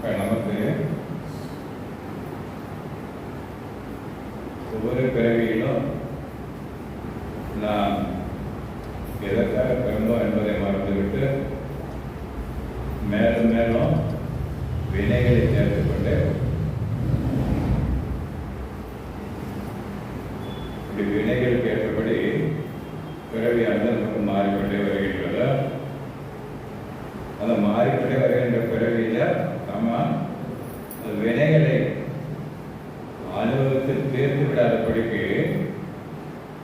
நமக்கு ஒவ்வொரு பிறவியிலும் நாம் எதற்காக பிறந்தோம் என்பதை மறந்துவிட்டு மேலும் மேலும் வினைகளை சேர்த்துக்கொண்டு இப்படி வினைகளுக்கு ஏற்றபடி பிறவியானது நமக்கு மாறிக்கொண்டே வருகின்றது. அந்த மாறிக்கொண்டே வருகின்ற பிறவியில நம்ம அந்த வினைகளை அனுபவித்து தீர்த்து விடாதபடிக்கு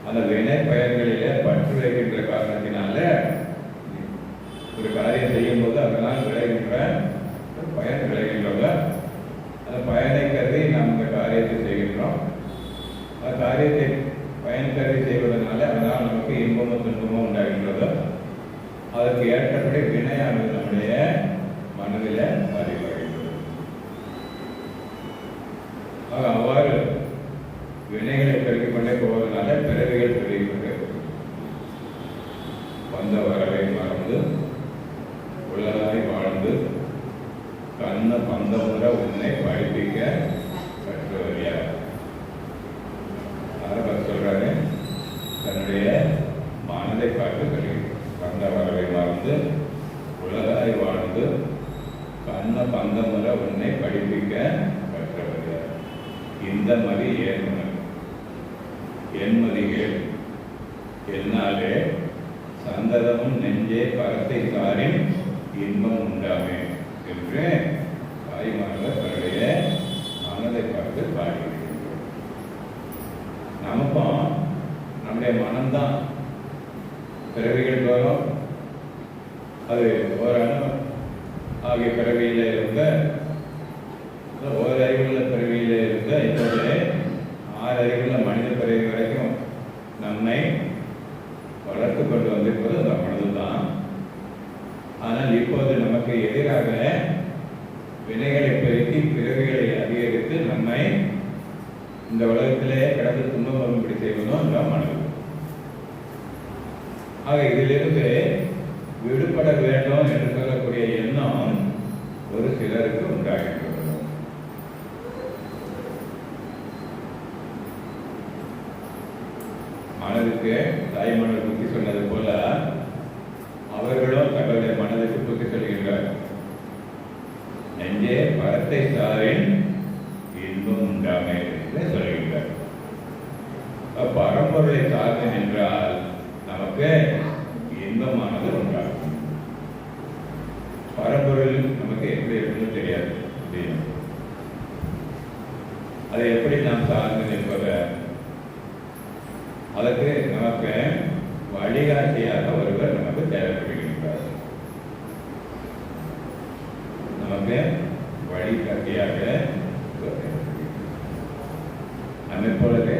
அந்த வினை பயன்களிலே பற்று வைக்கின்ற காரணத்தினால ஒரு காரியம் செய்யும் போது அதனால் விளைகின்ற பயன் விளைகின்றவங்க அந்த பயனை கருதி நாம் இந்த காரியத்தை செய்கின்றோம். அந்த காரியத்தை பயன் கருதி செய்வதனால அதனால் நமக்கு இன்பமும் துன்பமும் உண்டாகின்றது. அதற்கு ஏற்றபடி வினையானது நம்முடைய மனதில் பதிவாகின்றது. அவ்வாறு வினைகளை பெருக்கிக் கொண்டே போவதனால பிறவிகள் பெருகிக் கொண்டே வந்த வரவை மறந்து உள்ளதாய் வாழ்ந்து கண்ண பந்தமுற உன்னை படிப்பிக்க கற்றவரியார். யார் சொல்றாரு? தன்னுடைய மனதை காட்டு வந்த வரவை மறந்து உள்ளதாய் வாழ்ந்து கண்ண பந்தமுற உன்னை படிப்பிக்க கற்றவரியார். இந்த மதி ஏன் என்மதிகள் என்னாலே சந்ததமும் நெஞ்சே பரத்தை சாரின் இன்பம் உண்டாமே என்று தாய்மார்கள் தன்னுடைய மனதை பார்த்து பாடியிருக்கின்றோம். நமக்கும் நம்முடைய மனம்தான் பிறவிகள் தோறும் அது ஓரணம் ஆகிய பிறவியில இருந்த ஓர் அறிவுள்ள பிறவியில இருந்த இப்போது 6 அறிவுள்ள மனித பிறவி வரைக்கும் நம்மை வளர்த்து கொண்டு வந்திருப்பது அந்த மனதுதான். ஆனால் இப்போது நமக்கு எதிராக வினைகளை பெருக்கி பிறவிகளை அதிகரித்து நம்மை இந்த உலகத்திலே கடந்து துன்பம் வரும்படி செய்வதும் அந்த மனது. ஆக இதிலிருந்து விடுபட வேண்டும் என்று சொல்லக்கூடிய எண்ணம் ஒரு சிலருக்கு உண்டாகின்றது. மனதுக்கு தாய்மனர் புத்தி சொன்னது போல அவர்களும் தங்களுடைய மனதுக்கு புத்தி சொல்கின்றார். நெஞ்சே பரத்தை சாரின் இன்பம் உண்டாமே என்று சொல்கின்றார். பரம்பொருளை சார்ந்து நின்றால் நமக்கு இன்பமானது உண்டாகும். பரம்பொருள் நமக்கு எப்படி இருக்குன்னு தெரியாது. அதை எப்படி நாம் சார்ந்து நிற்பது? அதற்கு நமக்கு வழிகாட்டியாக ஒருவர் நமக்கு தேவைப்படுகின்றார். நமக்கு வழிகாட்டியாக நம்மை போலவே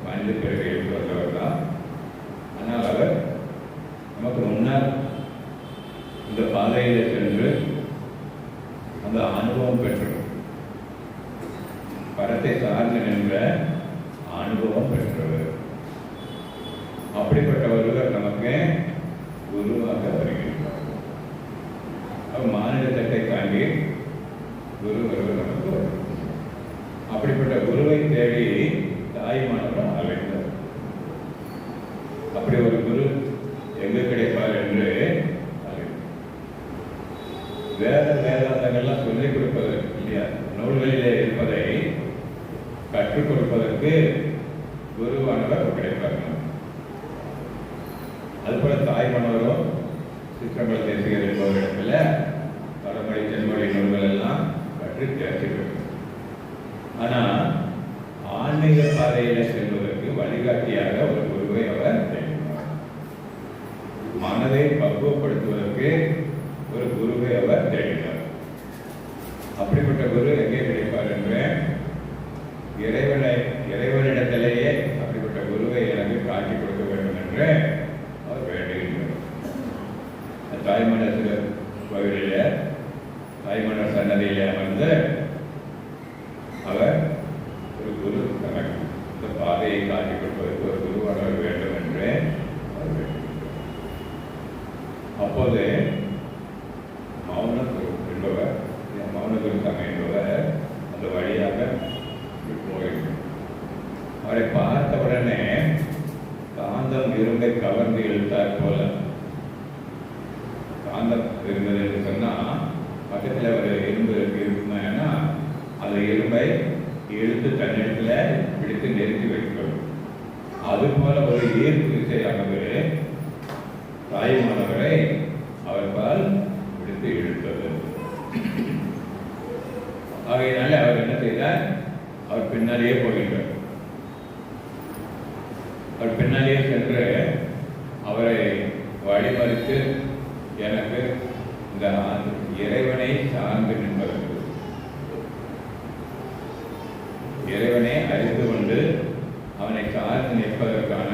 மனித பிறகு எடுத்து வந்தவர் தான். ஆனால் அவர் நமக்கு முன்னால் இந்த பாதையில் சென்று அந்த அனுபவம் பெற்று பரத்தை சார்ந்து நின்ற அனுபவம் பெற்றவர். அப்படிப்பட்ட ஒருவர் நமக்கு குருவாக வருகின்றார். மாநில தட்டை தாண்டி குரு ஒருவர் நமக்கு வரும். அப்படிப்பட்ட குருவை தேடி தாய்மானவர் அழைத்தார். அப்படி ஒரு குரு எங்கு கிடைப்பார் என்று வேதாந்தங்கள்லாம் சொல்லிக் கொடுப்பதற்கு இல்லையா, நூல்களிலே இருப்பதை கற்றுக் கொடுப்பதற்கு குருவானவர் கிடைப்பார். அதுபோல தாய்மானவரும் சிற்றம்பல தேசிகர் என்பவரிடத்தில் வடமொழி தென்மொழி நூல்கள் எல்லாம் கற்று தேர்ச்சிகள். ஆனால் ஆன்மீக பாதையில் செல்வதற்கு வழிகாட்டியாக ஒரு குருவை அவர் தேடினார். மனதை பக்குவப்படுத்துவதற்கு ஒரு குருவை அவர் தேடினார். அப்படிப்பட்ட குரு எங்கே கிடைப்பார் என்று இறைவனிடத்திலேயே அப்படிப்பட்ட குருவை எனக்கு காட்டிக் கொடுக்க வேண்டும் என்று அவர் வேண்டுகின்றார். தாய்மன்னர் கோவிலில் தாய்மன்னர் சன்னதியிலே அமர்ந்து அவர் ஒரு குரு தனக்கு இந்த பாதையை காட்டிக் கொடுப்பதற்கு ஒரு குருவானவர் வேண்டும் என்று அவர் வேண்டுகின்றார். அப்போது மௌன குரு என்பவர் மௌன குரு காந்தம் இருந்தது என்று சொன்னால் பக்கத்தில் ஒரு இரும்பு இருக்குன்னா அந்த இரும்பை இழுத்து தன்னிடத்தில் பிடித்து நிறுத்தி வைக்கணும். அதுபோல ஒரு ஈர்ப்பு விசையானது தாய்மானவரை அவர்பால் பிடித்து இழுத்தது. ஆகையினால அவர் என்ன செய்தார்? அவர் பின்னாலேயே போகின்றார். அவர் பின்னாலேயே சென்று அவரை வழிமறித்து எனக்கு இந்த இறைவனை சார்ந்து நிற்பதற்கு, இறைவனை அறிந்து கொண்டு அவனை சார்ந்து நிற்பதற்கான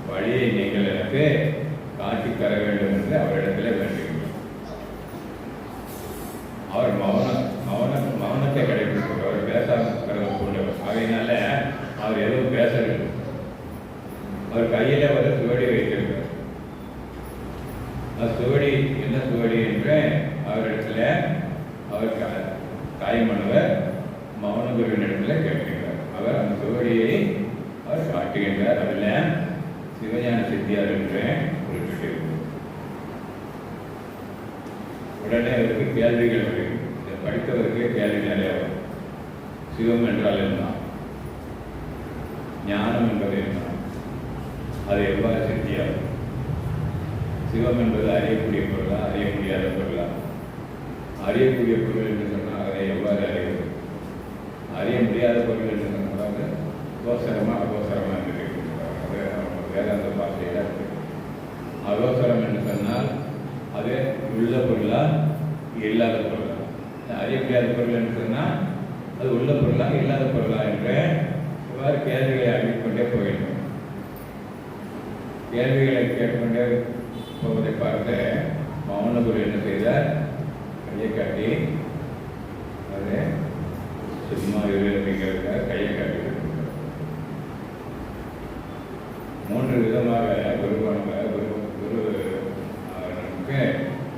வழியை நீங்கள் எனக்கு காட்டி தர வேண்டும் என்று அவரிடத்தில் வேண்டுகின்றார். அவர் மௌனத்தை கடைபிடிப்பார். அவர் பேசாமல் கொண்டவர். ஆகையினால அவர் எதுவும் பேசவில்லை. அவர் கையில ஒரு சுவடி வைத்திருக்கிறார். சுவடி என்ன சுவடி என்று அவரிடத்துல அவர் தாய்மானவர் மௌனகுருவினிடத்துல கேட்கிறார். அவர் அந்த சுவடியை அவர் காட்டுகின்றார். அதில் சிவஞான சித்தியார் என்று குறிப்பிட்டிருக்கிறார். உடனே அவருக்கு கேள்விகள் வரும். இதை படித்தவருக்கு கேள்வி நிறைய வரும். சிவம் என்றால் என்ன? ஞானம் என்பது என்ன? அது எவ்வாறு சித்தியாகும்? சிவம் என்பது அறியக்கூடிய பொருளா, அறிய முடியாத பொருளா? அறியக்கூடிய பொருள் என்று சொன்னால் அதை எவ்வாறு அறிவது? அறிய முடியாத பொருள் என்று சொன்னால் அகோசரமா அகோசரமா என்று கேட்கிறார். அது வேதாந்த பாஷையில் இருக்கு. அகோசரம் என்று சொன்னால் அது உள்ள பொருளா இல்லாத பொருளா? அறிய முடியாத பொருள் என்று சொன்னால் அது உள்ள பொருளா இல்லாத பொருளா என்று இவ்வாறு கேள்விகளை அழிக்கொண்டே போகின்றோம். கேள்விகளை கேட்டுக்கொண்டே போவதை பார்த்து மௌனகுரு என்ன செய்தார்? கையை காட்டி அது சும்மா அப்படிங்கிறத கையை காட்டி மூன்று விதமாக குருவுக்கு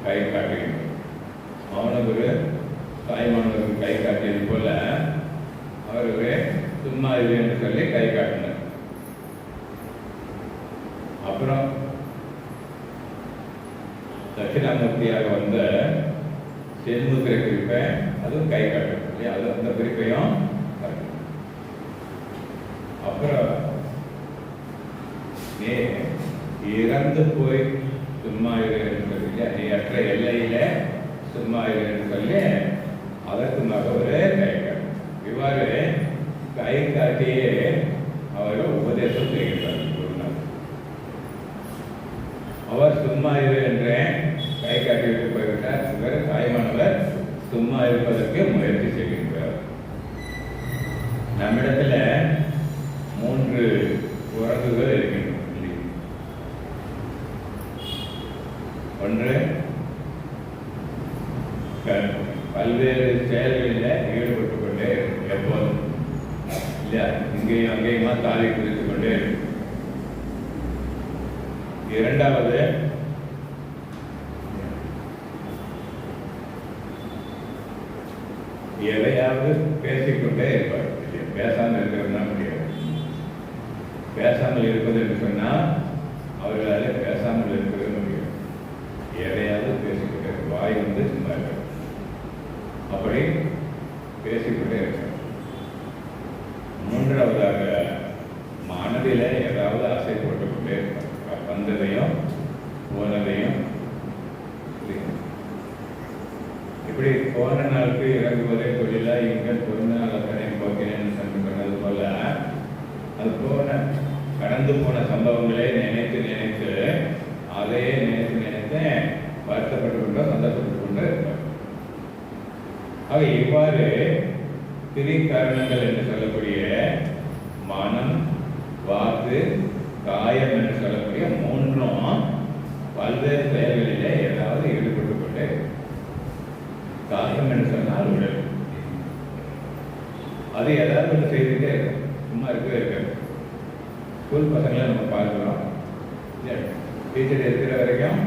கை காட்டுகின்றோம். மௌனகுரு தாய்மானவருக்கு கை காட்டியது போல அவருக்கு சும்மா இது என்று சொல்லி கை காட்டினார். அப்புறம் தட்சிணாமூர்த்தியாக வந்த சென்முத்திரை குறிப்பை அதுவும் கை காட்டும் இல்லையா? அது அந்த குறிப்பையும் காட்டும். அப்புறம் நீ இறந்து போய் சும்மா இரு என்று சொல்லி இல்லையா? நீ அற்ற எல்லையில சும்மா இரு என்று சொல்லி அதற்குமாக ஒரு கை காட்டும். இவ்வாறு கை காட்டியே அவர் உபதேசம் செய்கின்றார். அவர் சும்மா இரு என்று கை காட்டிவிட்டு போய்விட்டார். இவர் தாய்மானவர் சும்மா இருப்பதற்கு முயற்சி செய்கின்றார். நம்மிடத்துல 3 உறங்குகள் இருக்கின்றன. ஒன்று, பல்வேறு செயல்களில் ஈடுபட்டு கொண்டே எப்போதும் இல்லையா? இங்கேயும் அங்கேயுமா தாலி குதித்துக் கொண்டே இருக்கும். இரண்டாவது, எதையாவது பேசிக்கொண்டே இருப்பார். பேசாமல் இருக்கிறதுனா முடியாது. பேசாமல் இருப்பது என்று சொன்னால் அவர்களால் பேசாமல் இருக்கிறது முடியாது. எதையாவது பேசிக்கொண்டே வாய் வந்து சும்மா இருக்க, அப்படி பேசிக்கொண்டே இருக்க. மூன்றாவதாக மனதில் ஏதாவது ஆசை போட்டுக்கொண்டே இருப்பார். வந்ததையும் போனதையும் இப்படி போன நாளுக்கு இறங்குவதை தொழிலா எங்கள் பிறந்த நாள் அத்தனை போக்கிறேன் சென்று பண்ணது போல அது கடந்து போன சம்பவங்களே நினைத்து நினைத்து அதையே நினைத்து வருத்தப்பட்டு கொண்டோ சந்தோஷப்பட்டு கொண்டோ இருப்பார். ஆக இவ்வாறு திரி காரணங்கள் என்று சொல்லக்கூடிய மனம், வாக்கு, காயம் என்று சொல்லக்கூடிய 3ம் பல்வேறு செயல்களிலே ஏதாவது ஈடுபட்டு கொண்டே. காயம் என்று சொன்னால் உடல், அது ஏதாவது ஒன்று செய்துட்டே இருக்கும். சும்மா இருக்கவே இருக்காது. ஸ்கூல் பசங்களை நம்ம பார்க்கலாம். டீச்சர் இருக்கிற வரைக்கும்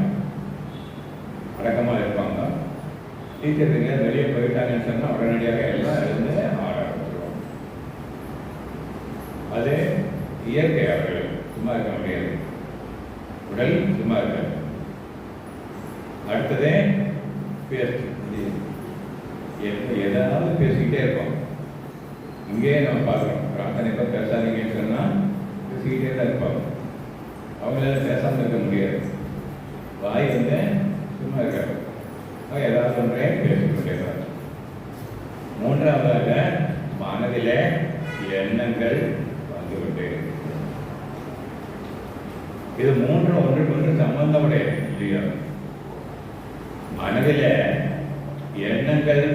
அடக்கமாக இருப்பாங்க. டீச்சர் வெளியே போயிட்டாங்கன்னு சொன்னால் உடனடியாக எல்லாம் எழுந்து ஆட ஆரம்பிச்சிருவாங்க. அது இயற்கை. அவர்கள் சும்மா இருக்க முடியாது. உடல் சும்மா இருக்காது. அடுத்தது பேச்சு. எதாவது பேசிக்கிட்டே இருப்போம். இங்கேயே நம்ம பார்க்குறோம், பிரார்த்தனை இப்போ பேசாதீங்கன்னு சொன்னால் பேசிக்கிட்டே தான் இருப்பாங்க. அவங்களால பேசாமல் இருக்க முடியாது. வாய் சும்மா இருக்காது, ஏதாவது ஒன்றே பேசிக்கொண்டே தான். மூன்றாவதாக மனதில் எண்ணங்கள் வந்து கொண்டே இருக்கு. இது மூன்றும் ஒன்றுக்கு ஒன்று சம்பந்தமுடையது இல்லையா? மனதில் எண்ணங்கள்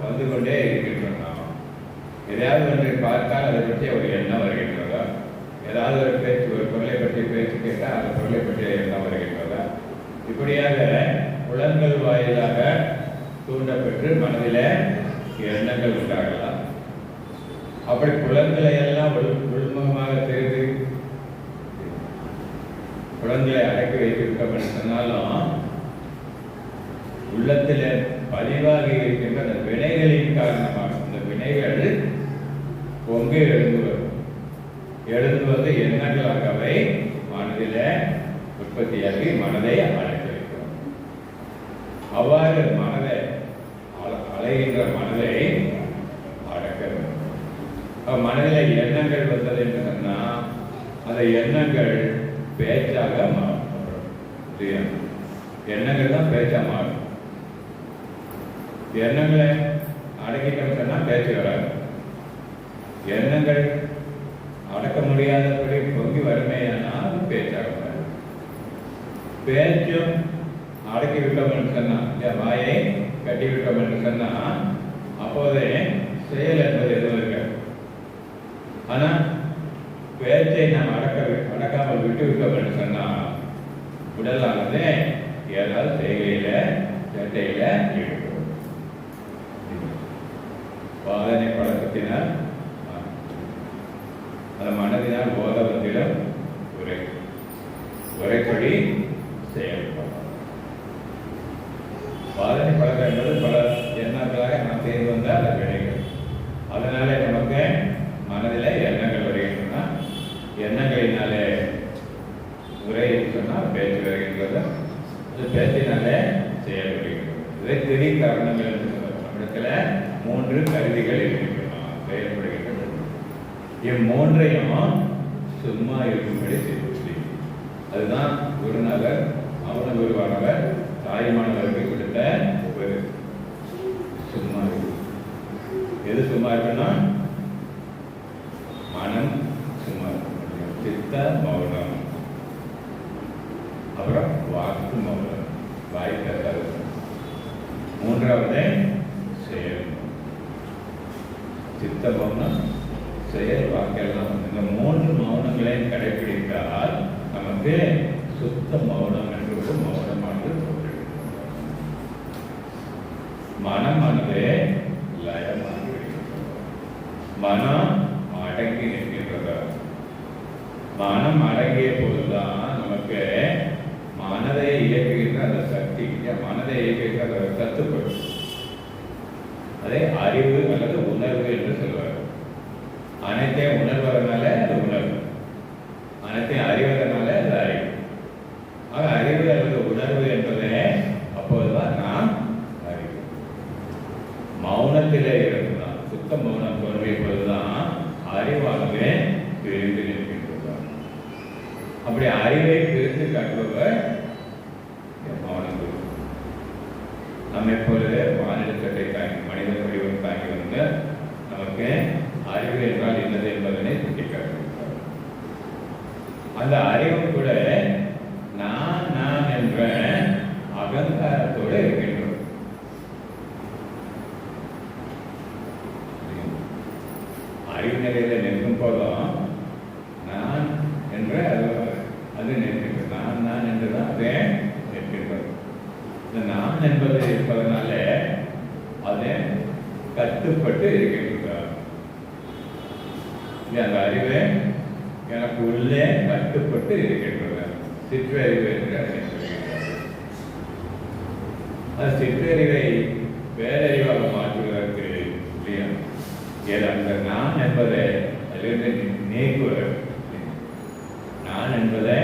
வந்து கொண்டே இருக்கின்றன. எதையாவது ஒன்றை பார்த்தால் அதை பற்றி ஒரு எண்ணம் வருகின்றதா? ஏதாவது ஒரு பேச்சு, ஒரு பொருளை பற்றி பேச்சு கேட்டால் அந்த பொருளை பற்றிய எண்ணம் வருகின்றதா? இப்படியாக புலன்கள் வாயிலாக தூண்டப்பெற்று மனதில் எண்ணங்கள் உண்டாகலாம். அப்படி புலன்களை எல்லாம் உள்முகமாக தெரிந்து புலன்களை அடக்கி வைத்திருக்க சொன்னாலும் உள்ளத்தில் பதிவாகி இருக்கின்ற அந்த வினைகளின் காரணமாக இந்த வினைகள் பொங்கி எழுந்து வந்து எண்ணங்களாகவே மனதில் உற்பத்தியாகி மனதை அழைக்க வைக்கிறோம். அவ்வாறு மனதை அலைகின்ற மனதை அடக்க வேண்டும். மனதில் எண்ணங்கள் வந்தது என்று சொன்னால் அந்த எண்ணங்கள் பேச்சாக மாறும். எண்ணங்கள் தான் பேச்சா மாறும். எண்ணங்களை அடக்கிட்டோம் சொன்னால் பேச்சு வராது. எண்ணங்கள் அடக்க முடியாதபடி பொங்கி வறுமையானால் பேச்சாக மாறும். பேச்சும் அடக்கி விட்டோம் என்று சொன்னால், வாயை கட்டி விட்டோம் என்று சொன்னால் அப்போதே செயல் என்பது எதுவும் இருக்காது. ஆனால் பேச்சை நாம் அடக்காமல் விட்டு விட்டோம் என்று சொன்னால் உடலானது ஏதாவது செய்கையில சேட்டையில ஈடுபடும். வாதனை பழக்கத்தினால் அந்த மனதினால் போதவத்திலும் உரைப்படி செயல்படும். வாதனை பழக்கம் என்பது பல எண்ணங்களாக நாம் செய்து வந்தால் அது கிடைக்கும். அதனாலே நமக்கு மனதில் எண்ணங்கள் வருகின்றன. எண்ணங்களினாலே உரை சொன்னால் பேச்சு வருகின்றது. அது பேச்சினாலே செயல் வருகின்றது. இதை திரி காரணங்கள் என்று சொல்லுவோம். நம்மிடத்துல 3 கருவிகள் இருக்கின்றன, செயல்படுகின்றது. இம்மூன்றையும் சும்மா இருக்கும்படி செய்து. அதுதான் குருநாதர் மௌன குருவானவர் தாய்மானவருக்கு கொடுத்த ஒரு சும்மா இருக்கு. எது சும்மா இருக்குன்னா மனம் சும்மா இருக்கும், சித்த மௌனம், அப்புறம் வாக்கு மௌனம், வாய் பேசாது. மூன்றாவது செயல். சித்த மௌனம், செயல், வாக்கெல்லாம் இந்த 3 மௌனங்களையும் கடைபிடித்தால் நமக்கு சுத்த மௌனம் என்று ஒரு மௌனமானது தோன்றுகிறது. மனமானது லயமாகி விடுகிறது. மனம் அடங்கி நிற்கின்றது. மனம் அடங்கிய போதுதான் நமக்கு மனதை இயக்குகின்ற அந்த சக்தி, மனதை இயக்குகின்ற அந்த சத்துப்படும். அதை அறிவு அல்லது உணர்வு என்று சொல்வார். அனைத்தையும் உணர்வதனால அது உணர்வு, அனைத்தையும் அறிவதனால அது அறிவு. ஆக அறிவு அல்லது உணர்வு என்பதே அப்போதுதான் நாம் அறிவு. மௌனத்திலே இருந்துதான், சுத்த மௌனம் தோன்றிய போதுதான் அறிவானது பிரிந்து நிற்கின்றது. அப்படி அறிவை பிரித்து காட்டுபவர் மௌனம். நம்ம எப்பொழுது மாநிலத்தை தாங்கி மனித வடிவம் தாங்கி வந்து நமக்கு அறிவு என்றால் என்னது என்பதனை சுட்டிக்காட்டுகிறார். அந்த அறிவும் கூட நான் என்ற அகங்காரத்தோடு இருக்கின்றோம். அறிவு நிலையில நிற்கும் போதும் நான் என்ற அது நிற்கின்றது. நான் என்றுதான் அதே நிற்கின்றது. இந்த நான் என்பது இருப்பதனால அது கட்டுப்பட்டு இருக்கின்றது. அந்த அறிவு எனக்கு உள்ளே கட்டுப்பட்டு இருக்கின்றது. சிற்றறிவு என்று அழைக்கப்படுகிறது. அந்த சிற்றறிவை பேரறிவாக மாற்றுவதற்கு அந்த நான் என்பதை அதிலிருந்து நீக்குவது. நான் என்பதை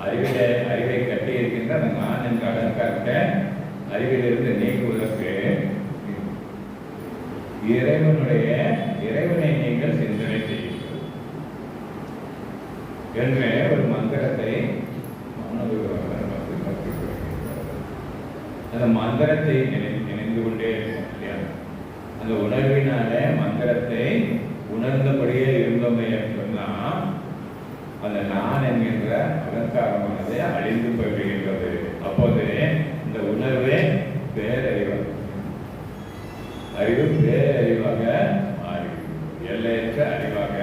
அறிவை கட்டி இருக்கின்ற அந்த நான் என்ற அலங்காரத்தை அறிவிலிருந்து நீக்குவதற்கு இறைவனை நீங்கள் சிந்தனை செய்யுங்கள் என்ற ஒரு மந்திரத்தை அந்த மந்திரத்தை நினைந்து கொண்டே இருக்கும் இல்லையா? அந்த உணர்வினால மந்திரத்தை உணர்ந்தபடியே இருந்தோமே சொன்னா அந்த நான் என்கின்ற அலங்காரமானது அழிந்து போய்விடுகின்றது. அப்போது இந்த உணர்வே பேரறிவு, அறிவு பேரறிவாக மாறிவிடும், எல்லையற்ற அறிவாக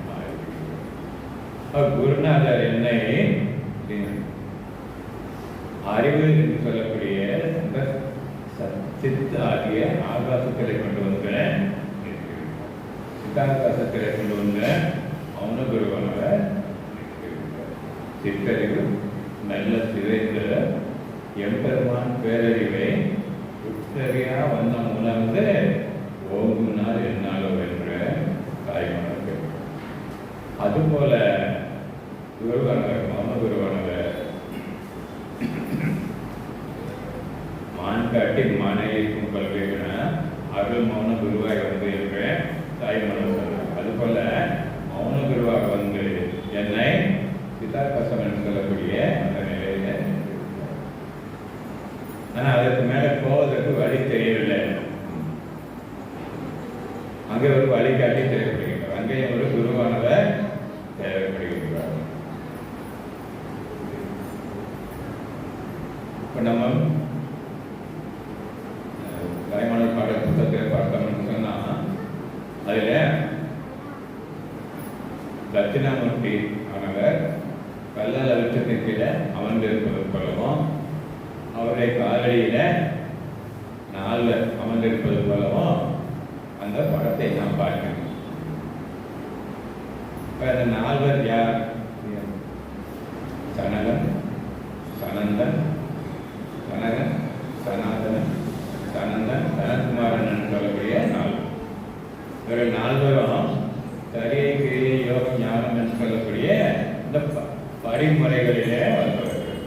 மாறிவிடும். குருநாதர் என்னை அறிவு என்று சொல்லக்கூடிய அந்த சித்த ஆகிய ஆகாசத்திலே கொண்டு வந்த சித்தாகாசத்திலே கொண்டு வந்த மௌன குருவானவர் சித்தறிவு நல்ல சிதைந்த எம்பெருமான் பேரறிவை உத்தரியா வண்ணம் உணர்ந்து ஓங்குனார் என்னாலோ என்ற தாய்மணர்கள். அதுபோல குருவானவர் மௌன குருவானவர் மான்காட்டி மானையிருக்கும் கல்வின அருள் மௌன குருவாய் வந்து என்ற தாய்மணம் சொன்னார். அதுபோல மௌன குருவாக வந்து என்னை சிதாகாசம் என்று சொல்லக்கூடிய அந்த நிலையில, ஆனா அதற்கு மேல போவதற்கு வழி தெரியவில்லை. அங்கே ஒரு வழிகாட்டி தேவைப்படுகின்றார், அங்கேயும் ஒரு குருவானவர் தேவைப்படுகின்றார். இப்ப நம்ம தாய்மானவர் பாட புத்தகத்தை பார்த்தோம்னு சொன்னா அதுல தட்சிணாமூர்த்தி ஆனவர் கல்லால் விருட்சத்தின் கீழே அமர்ந்திருப்பது போலவும், அவருடைய காலடியில நால்வர் அமர்ந்திருப்பது போலவும் அந்த படத்தை நாம் பார்க்கணும். அந்த நால்வர் யார்? சனகன், சனந்தன், சனகன், சனாதனன், சனந்தன், சனத்குமாரன் என்று சொல்லக்கூடிய நால்வர். இவர்கள் நால்வரும் சரியை கிரியை யோகம் ஞானம் என்று சொல்லக்கூடிய இந்த படிமுறைகளிலே வந்தவர்கள்.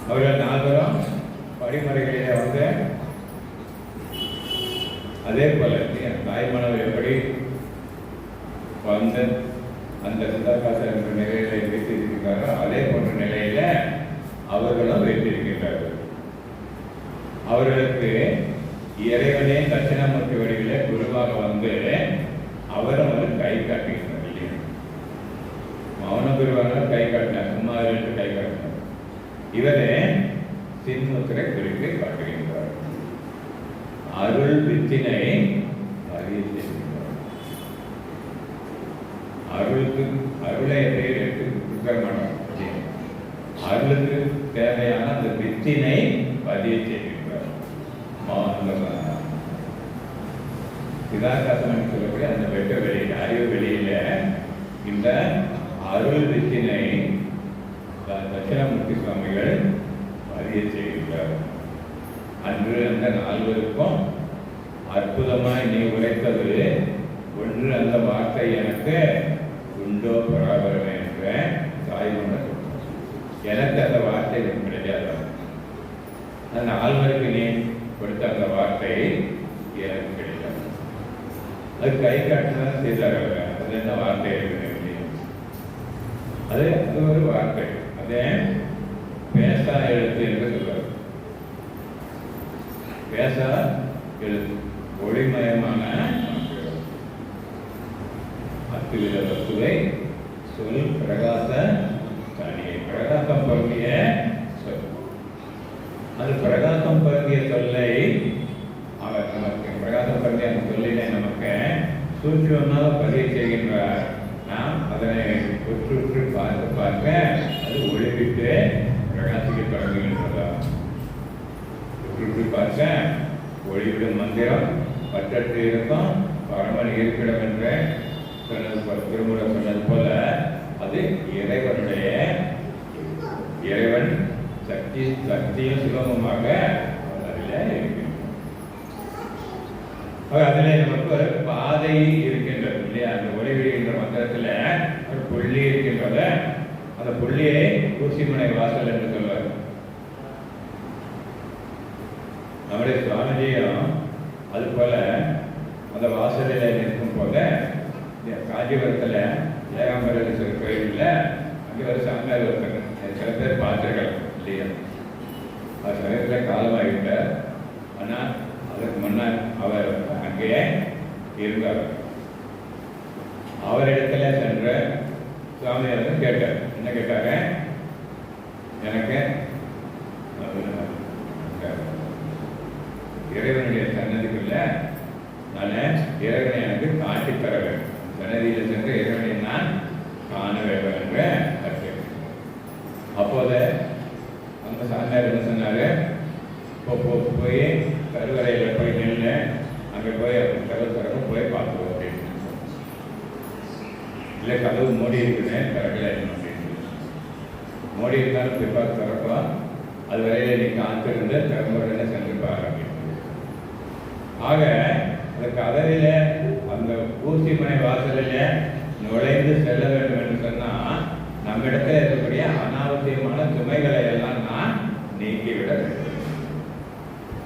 அவர்கள் நால்வரும் படிமுறைகளிலே வந்து அதே போல தாய்மணவர் எப்படி வந்து அந்த சிதாகாச என்ற நிலையில வைத்திருக்கிறாரோ அதே போன்ற நிலையில அவர்களும் வைத்திருக்கிறார்கள். அவர்களுக்கு இறைவனே தட்சிணாமூர்த்தி வடிவிலே குருவாக வந்து அவரும் வந்து கை காட்டுகிறார். மௌன குருவாக கை காட்டினார், சும்மா என்று கை காட்டினார். இவரே சின்முத்திரை குறித்து காட்டுகின்றார். அருள் வித்தினை அறிய செய்கின்றார். அருளுக்கு அருளை எடுத்து மாட்டார். அருளுக்கு தேவையான அந்த வித்தினை பதிய செய்கின்றார். சிதாகாசம் சொல்லக்கூடிய அந்த வெட்ட வெளியில அறிவு வெளியில இந்த அருள் வித்தினை தட்சிணாமூர்த்தி சுவாமிகள் பதிய செய்கின்றார். அன்று அந்த நால்வருக்கும் அற்புதமாய் நீ உரைத்தது ஒன்று, அந்த வார்த்தை எனக்கு உண்டோ பராபரமே என்ற தாய்மொழி. எனக்கு அந்த வார்த்தை கிடையாது. அந்த நால்வருக்கு நீ கொடுத்த அந்த வார்த்தை எனக்கு கிடையாது. அது கை காட்டுதான் செய்தார்கள். அது என்ன வார்த்தை இருக்குது? அது ஒரு வார்த்தை. அதே பேசா எழுத்து என்று சொல்வார். பேசா எழுத்து ஒளிமயமான அத்துவித வஸ்துவை சொல் பிரகாச தனியை பிரகாசம் பொருந்திய சொல். அது பிரகாசம் பொருந்திய சொல்லை அவர் நமக்கு பிரகாசம் பொருந்திய அந்த சொல்லினை நமக்கு சூட்சமாக பதிய செய்கின்றார். நாம் அதனை உற்று பார்க்க பார்க்க அது ஒளிவிட்டு பிரகாசிக்க தொடங்குகின்றதா? உற்று பார்க்க ஒளிவிடும் மந்திரம் பற்றற்று இருக்கும் பரமன் இருப்பிடம் என்ற திருமுறை சொன்னது போல அது இறைவனுடைய இறைவன் சக்தியும் சுலபமாக அதில் இருக்கின்றது. அதில் நமக்கு ஒரு பாதை இருக்கின்றது இல்லையா? அந்த ஒளி விடுகின்ற மந்திரத்தில் ஒரு புள்ளி இருக்கின்றது. அந்த புள்ளியை ஊசிமனை வாசல் என்று சொல்வார். நம்முடைய சுவாமிஜியும் அது போல அந்த வாசலில் நிற்கும் போது காஞ்சிபுரத்தில் ஏகாம்பரேஸ்வரர் கோயிலில் அங்கே ஒரு சாமியார் ஒருத்தர் சில பேர் பார்த்துருக்கலாம் இல்லையா. அது சமயத்தில் காலமாகிட்டார். ஆனால் அதுக்கு முன்னால் அவர் அங்கேயே இருந்தார். அவரிடத்துல சென்ற சுவாமியார் கேட்டார். என்ன கேட்டாங்க? எனக்கு இறைவனுடைய சன்னதிக்குள்ள நான் இறைவனை எனக்கு காட்டி தர வேண்டும், சன்னதியில் சென்று இறைவனை நான் காண வேண்டும் என்று கற்றேன். அப்போது அந்த சாமியார் என்ன சொன்னாரு? போய் கருவறையில் போய் நின்று அங்கே போய் கதவு திறக்க போய் பார்த்துருவோம் அப்படின்னு. இல்லை கதவு மூடி இருக்குன்னு திறக்கல அப்படின்னு. மூடி இருந்தாலும் போய் பார்த்து திறப்போம், அது வரையில நீ காத்திருந்து திறம்புடனே சென்றுப்பார் அப்படின்னு. ஆக அந்த கதவில அந்த ஊசிமனை வாசலில் நுழைந்து செல்ல வேண்டும் என்று சொன்னால் நம்மிடத்தில் இருக்கக்கூடிய அனாவசியமான சுமைகளை எல்லாம் நான் நீக்கிவிட வேண்டும்.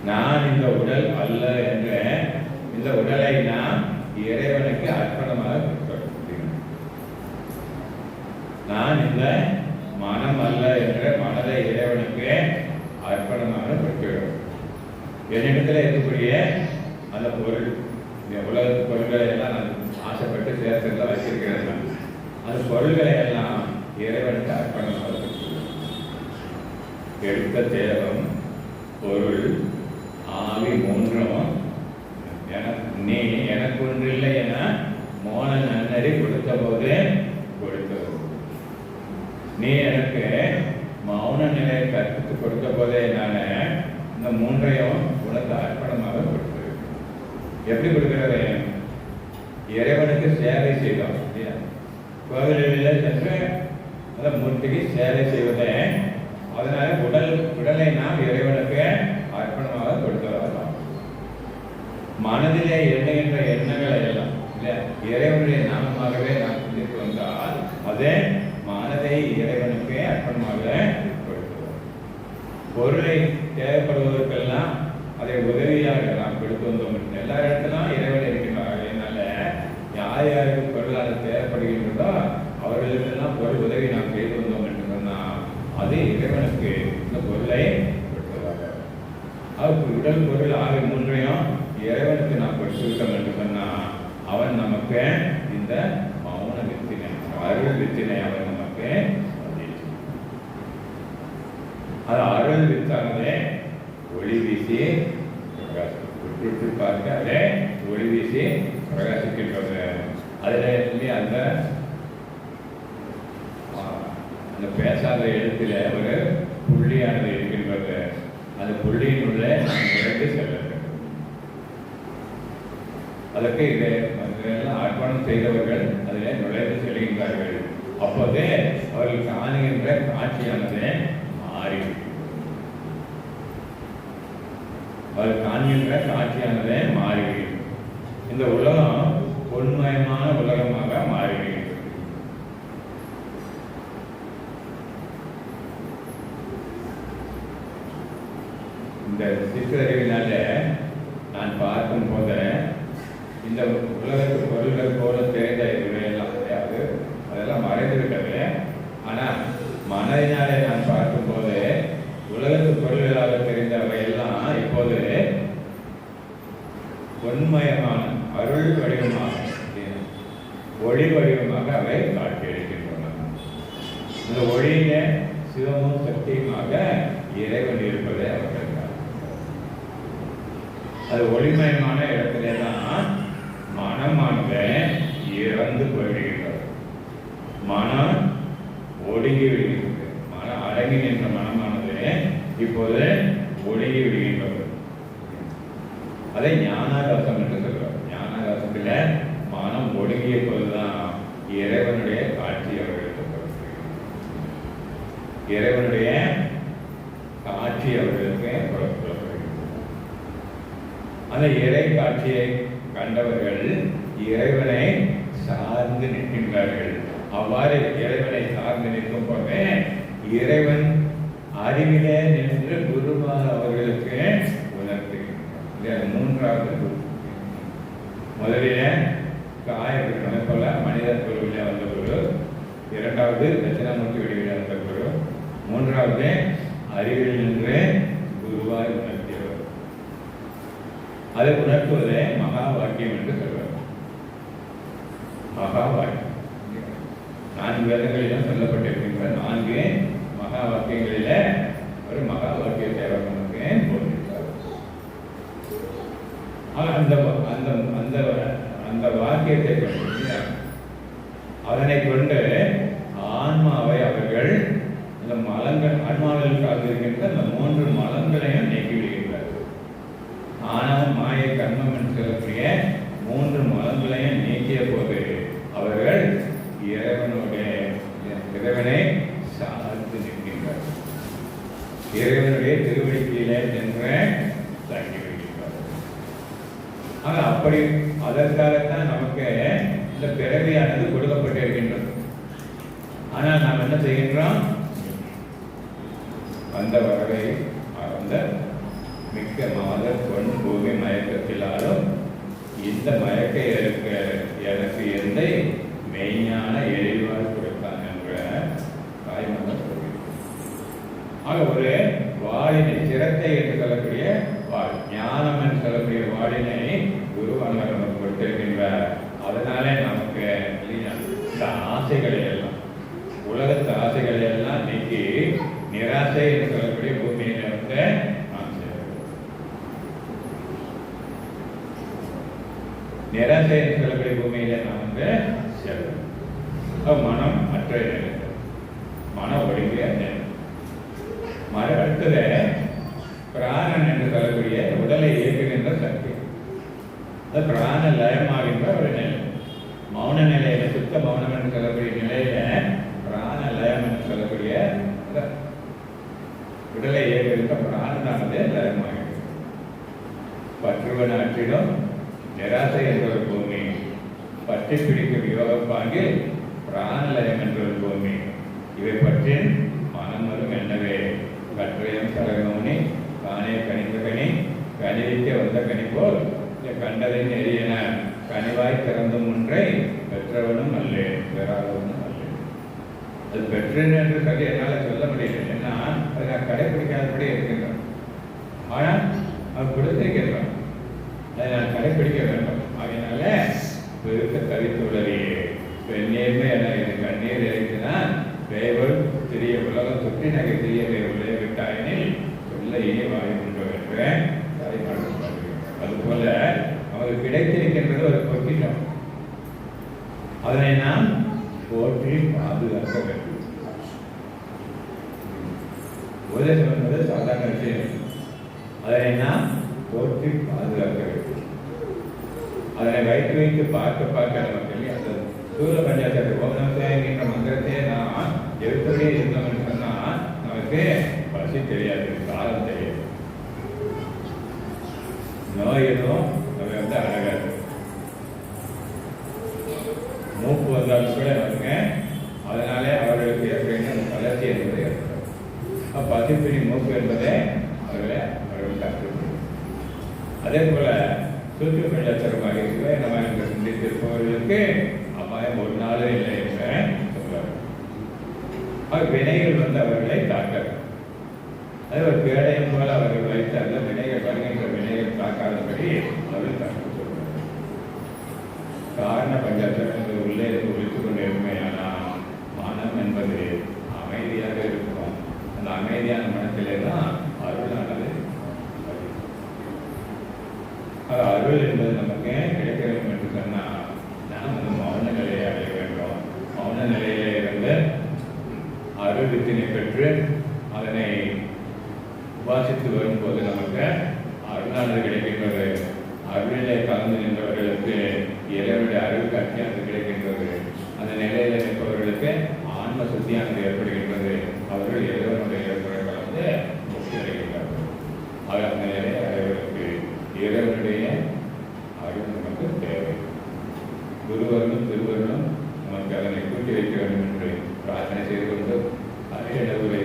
நான் இந்த உடல் அல்ல என்ற இந்த உடலை நான் இறைவனுக்கு அர்ப்பணமாக கொடுக்கிறேன். நான் இந்த மனம் அல்ல என்ற மனதை இறைவனுக்கு அர்ப்பணமாக கொடுக்கிறேன். என்னிடத்தில் இருக்கக்கூடிய அந்த பொருள், உலகத்து பொருள்களை எல்லாம் நான் ஆசைப்பட்டு சேர்த்து வச்சிருக்கிறேன். அந்த பொருள்களை எல்லாம் இறைவனுக்கு அர்ப்பணமாக கொடுக்கிறேன். எடுத்த தேவம், பொருள், ஆவி மூன்றும் நீ எனக்கு ஒன்றில்லை என மோன நன்னறி கொடுத்த போது கொடுத்தது. நீ எனக்கு மௌன நிலையை கற்பித்து கொடுத்த போதே நான் இந்த மூன்றையும் உனக்கு அர்ப்பணமாக கொடுத்தது. எப்படி கொடுக்கிறது? இறைவனுக்கு சேவை செய்தோம். கோவிலில் சென்று அந்த மூர்த்திக்கு சேவை செய்வதே. அதனால உடலை நாம் இறைவனுக்கு அர்ப்பணமாக கொடுத்தவர்களாம். மனதிலே எண்ணுகின்ற எண்ணங்களை எல்லாம் இறைவனுடைய நாமமாகவே நாம் சிந்தித்து வந்தால் அதே மனதை இறைவனுக்கு அர்ப்பணமாக கொடுக்கிறோம். பொருளை தேவைப்படுவதற்கெல்லாம் அதை உதவியாக நாம் கொடுத்து வந்தோம். எல்லா இடத்திலும் இறைவன் இருக்கின்றார்கள். அதனால யார் யாருக்கு பொருளாக தேவைப்படுகின்றதோ அவர்களுக்கெல்லாம் பொருள் உதவி நாம் செய்து வந்தோம் என்று சொன்னால் அது இறைவனுக்கு இந்த பொருளை கொடுத்ததாக. அவருக்கு உடல் பொருள் ஆகிய மூன்றையும் இறைவனுக்கு நாம் கொடுத்துவிட்டோம் என்று சொன்னால் அவன் நமக்கு இந்த மௌன வித்தினை, அருள் வித்தினை அவன் நமக்கு அது அருள் வித்தானதே ஒளி வீசி உற்று பார்க்க அதே ஒளி வீசி பிரகாசிக்கின்றது. அதில் அந்த பேசாத எழுத்துல ஒரு புள்ளியானது இருக்கின்றது. அந்த புள்ளியினுள்ள நுழைந்து செல்ல வேண்டும். அதற்கு இதெல்லாம் அர்ப்பணம் செய்தவர்கள் அதில் நுழைந்து செல்கின்றார்கள். அப்போதே அவர்கள் காணுகின்ற காட்சியானது மாறிவிடும். அவர்கள் காண்கின்ற காட்சியானது மாறிவிடும். இந்த உலகம் பொன்மயமான உலகமாக மாறிவிடும். இந்த சிற்றறிவினால நான் பார்க்கும் போது இந்த உலகத்து பொருள்கள் போல தெரிந்த இவையெல்லாம் கிடையாது, அதெல்லாம் மறைந்து விட்டது. ஆனால் மனதினாலே நான் பார்க்கும் போது உலகத்து பொருள்களாக தெரிந்தவையெல்லாம் இப்போது பொன்மயமான அருள் வடிவமாக ஒளி வடிவமாக அவை காட்சியளிக்கின்றன. இந்த ஒளியில சிவமும் சக்தியுமாக இறைவன் இருப்பதை அவர்கள் அது ஒளிமயமான இடத்திலே தான் மனமானது இறந்து போய்விடுகிறது. மனம் ஒடுங்கி விடுகின்றது. மனம் அடங்கி நின்ற மனமானது இப்போது ஒடுங்கி விடுகின்றது. அதை ஞானாகாசம் என்று சொல்கிறோம். ஞானாகாசத்தில் மனம் ஒடுங்கிய போதுதான் இறைவனுடைய காட்சி அவர்களுக்கு இறைவனுடைய காட்சி அவர்களுக்கு புறப்படுகிறது. அந்த இறை காட்சியை கண்டவர்கள் இறைவனை சார்ந்து நிற்கின்றார்கள். அவ்வாறு இறைவனை சார்ந்து நிற்கும் போதே இறைவன் அறிவிலே நின்று குருவார் அவர்களுக்கு உணர்த்துகின்றார். மூன்றாவது குரு. முதலிலே காயத்திற்கு போல மனித குருவிலே வந்த குரு, இரண்டாவது தட்சிணாமூர்த்தி வடிவிலே வந்த குரு, மூன்றாவது அறிவில் நின்று குருவாய் உணர்த்தியவர். அதை உணர்த்துவதே மகா வாக்கியம் என்று சொல்வார். மகா வாக்கியம் 4 வேதங்களிலும் சொல்லப்பட்டிருக்கின்ற 4 மகா வாக்கியங்களில ஒரு மகா வாக்கியத்தை அவர் நமக்கு போட்டிருக்கிறார். அந்த வாக்கியத்தை கொண்டு அதனை கொண்டு ஆன்மாவை அவர்கள் அந்த மலங்கள் ஆன்மாவில் கலந்திருக்கின்ற அந்த 3 மலங்களையும் நீக்கிவிடுகின்றார்கள். ஆணவம், மாயை, கர்மம் என்று சொல்லக்கூடிய 3 மலங்களையும் நீக்கிய போது அவர்கள் இறைவனை சார்ந்து நிற்கின்றார். இறைவனுடைய திருவடிக்கையிலே சென்று தங்கி விடுகின்றார். ஆனால் அப்படி அதற்காகத்தான் நமக்கு இந்த பிறவியானது கொடுக்கப்பட்டிருக்கின்றது. ஆனால் நாம் என்ன செய்கின்றோம்? அந்த வரவை அந்த மிக்க மாதர் பொன் பூமி மயக்கத்திலாலும் இந்த மயக்க எனக்கு எந்த மெய்ஞான எழில்வாழ் கொடுத்தான் என்ற தாய்மகன் சொல்கிறார். ஆக ஒரு வாழினை சிரத்தை என்று சொல்லக்கூடிய வாழ், ஞானம் என்று சொல்லக்கூடிய வாழினை குருவானவர் நமக்கு கொடுத்திருக்கின்றார். அதனாலே நமக்கு இந்த ஆசைகளை எல்லாம், உலகத்து ஆசைகளை எல்லாம் நீக்கி நிராசை என்று சொல்லக்கூடிய பூமியில வந்து நிராசை என்று சொல்லக்கூடிய பூமியில நாம் வந்து செல்லும். மனம் அற்ற நிலை, மன ஒழுங்கு நிலை. அடுத்தது பிராணன் என்று சொல்லக்கூடிய உடலை இயக்குகின்ற சக்தி, அது பிராண லயமாகின்ற ஒரு நிலை. மௌன நிலையில, சுத்த மௌனம் என்று சொல்லக்கூடிய நிலையில பிராண லயம் என்று சொல்லக்கூடிய உடலை இயக்குகின்ற பிராணனானது லயமாகிறது. பற்றுவன் அற்றிடம் நிராசை என்ற ஒரு பூமி, பற்றி பிடிக்கும் யோக பாங்கில் பிராணலயம் என்ற ஒரு பூமி. இவை பற்றி மனம் வரும் என்னவே கற்றயம் சரகமணி தானே கணிந்த கனி கணிவிக்க வந்த கனி போல் கண்டதை நெறியன கனிவாய் திறந்தும் ஒன்றை பெற்றவனும் அல்லேன் பெறாதவனும் அல்லேன். அது பெற்றேன் என்று சொல்லி என்னால் சொல்ல முடியல. ஏன்னா அதை நான் கடைபிடிக்காதபடி இருக்கின்றேன். ஆனால் அவர் கொடுத்திருக்கின்றான், அதை நான் கடைபிடிக்க வேண்டும். அதனால பெருக்க தவித்துள்ளதையே பெண்ணேர்மை என இது கண்ணீர் இறைத்துதான் வேவல் சிறிய உலகம் சுற்றி நகை செய்ய விளைய விட்டாயனில் சொல்ல இனி வாய்கின்ற அதுபோல அவருக்கு கிடைத்திருக்கின்றது ஒரு பொக்கிஷம். அதனை நாம் போற்றி பாதுகாக்க வேண்டும். உபதேசம் என்பது சாதாரண விஷயம். அதனை நாம் போற்றி பாதுகாக்க வேண்டும். அதனை வைத்து பார்க்க நமக்கு அந்த சூர பஞ்சாயத்து ஓம் நமஸ்தே என்கின்ற மந்திரத்தை நாம் எழுத்தபடியே இருந்தோம் என்று சொன்னால் நமக்கு பசி தெரியாது, காலம் தெரியாது, நோய் எதுவும் நம்ம வந்து அழகாது. மூப்பு வந்தாலும் கூட நமக்கு அதனாலே அவர்களுக்கு ஏற்படுகின்ற அந்த வளர்ச்சி என்பது ஏற்படும். பசிப்பினி மூப்பு என்பதை அவர்கள் கற்றுக்கொள்ளும். அதே போல சூத்திர பஞ்சாச்சரமாக இருக்கிற நம்ம என்று சிந்தித்திருப்பவர்களுக்கு அபாயம் ஒரு நாளும் இல்லை என்று சொல்வார்கள். வினைகள் வந்து அவர்களை தாக்க, அது ஒரு பேடையும் போல அவர்கள் வைத்து அந்த வினைகள் வருகின்ற வினைகள் தாக்காதபடி அவர்கள் தாக்க சொல்வார்கள். காரண பஞ்சாச்சரம் உள்ளே ஒழித்துக் கொண்டு இருமையானால் மனம் என்பது அமைதியாக இருக்கும். அந்த அமைதியான மனத்திலே தான் அருளானது. அது அருள் என்பது நமக்கு கிடைக்க வேண்டும் என்று சொன்னால் நாம் அந்த மௌன நிலையை அடைய வேண்டும். மௌன நிலையிலே இருந்து அருள் வித்தினை பெற்று அதனை உபாசித்து வரும்போது நமக்கு அருளானது கிடைக்கின்றது. அருளிலே கலந்து நின்றவர்களுக்கு இறைவனுடைய அருள் காட்சியானது கிடைக்கின்றது. அந்த நிலையில் நிற்பவர்களுக்கு ஆன்ம சுத்தியானது ஏற்படுகின்றது. அவர்கள் இறைவனுடைய கலந்து முக்தி அடைகின்றார்கள். ஆக அந்த நிலையை அடைவதற்கு இறைவனுடைய அருள் நமக்கு தேவை. குருவர்களும் திருவர்களும் நமக்கு அதனை கூட்டி வைக்க வேண்டும் என்று பிரார்த்தனை செய்து கொண்டு அதே அளவுகளை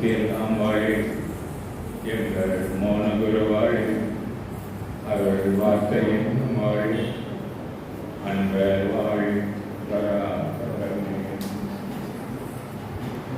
புத்தியெல்லாம் வாழி எங்கள் மோன குரு வாழி அவர்கள் வார்த்தையின்